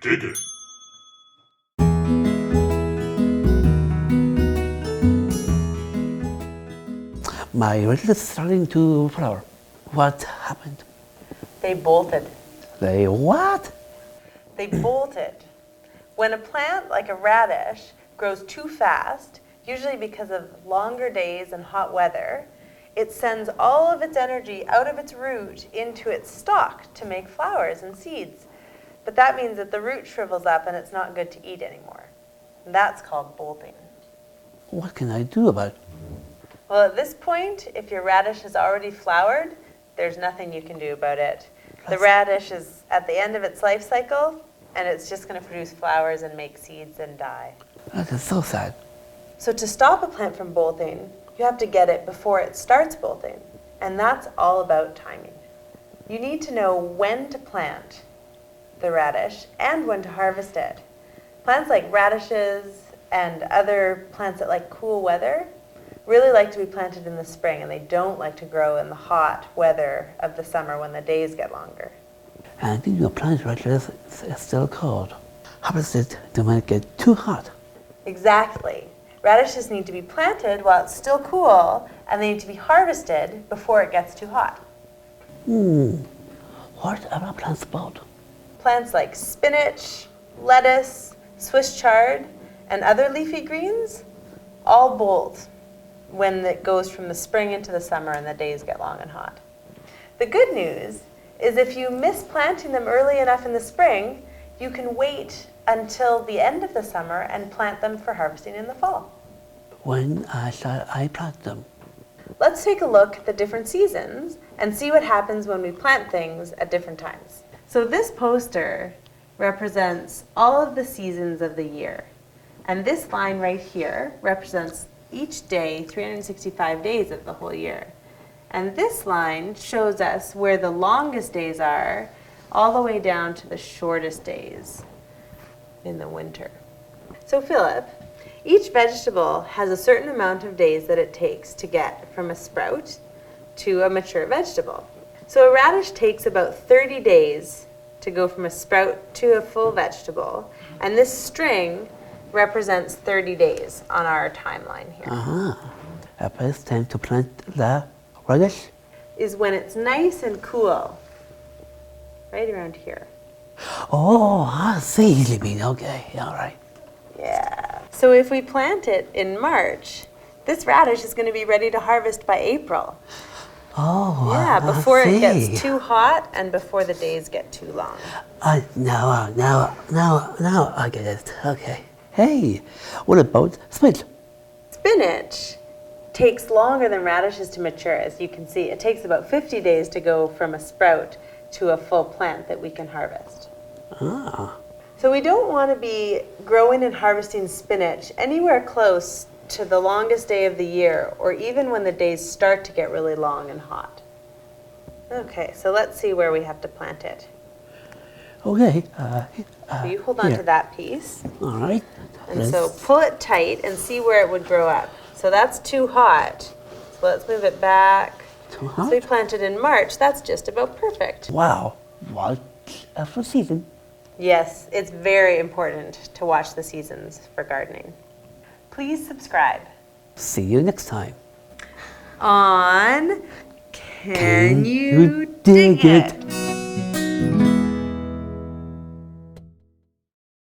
dig it. My radish is starting to flower. What happened? They bolted. They what? They bolted. When a plant like a radish grows too fast, usually because of longer days and hot weather, it sends all of its energy out of its root into its stalk to make flowers and seeds. But that means that the root shrivels up and it's not good to eat anymore. And that's called bolting. What can I do about it? Well, at this point, if your radish has already flowered, there's nothing you can do about it. The radish is at the end of its life cycle, and it's just going to produce flowers and make seeds and die. That is so sad. So to stop a plant from bolting, you have to get it before it starts bolting, and that's all about timing. You need to know when to plant the radish and when to harvest it. Plants like radishes and other plants that like cool weather really like to be planted in the spring, and they don't like to grow in the hot weather of the summer when the days get longer. And your plant radishes is still cold. Harvest it to make it get too hot. Exactly. Radishes need to be planted while it's still cool, and they need to be harvested before it gets too hot. What about plants about? Plants like spinach, lettuce, Swiss chard, and other leafy greens all bolt when it goes from the spring into the summer and the days get long and hot. The good news is if you miss planting them early enough in the spring, you can wait until the end of the summer and plant them for harvesting in the fall. When shall I plant them? Let's take a look at the different seasons and see what happens when we plant things at different times. So this poster represents all of the seasons of the year. And this line right here represents each day, 365 days of the whole year. And this line shows us where the longest days are, all the way down to the shortest days in the winter. So Philip, each vegetable has a certain amount of days that it takes to get from a sprout to a mature vegetable. So a radish takes about 30 days to go from a sprout to a full vegetable, and this string represents 30 days on our timeline here. A best time to plant the radish? Is when it's nice and cool, right around here. Oh, I see what you mean. Okay, all right. Yeah. So if we plant it in March, this radish is going to be ready to harvest by April. Oh, Yeah, I before it see. gets too hot and before the days get too long. Now I get it. Okay. Hey, what about spinach? Spinach takes longer than radishes to mature, as you can see. It takes about 50 days to go from a sprout to a full plant that we can harvest. So we don't want to be growing and harvesting spinach anywhere close to the longest day of the year, or even when the days start to get really long and hot. Okay, so let's see where we have to plant it. Okay. So you hold on to that piece, All right. and so pull it tight and see where it would grow up. So that's too hot. So let's move it back. Too So we hot? planted in March. That's just about perfect. Wow. What a season. Yes, it's very important to watch the seasons for gardening. Please subscribe. See you next time. On Can You dig it?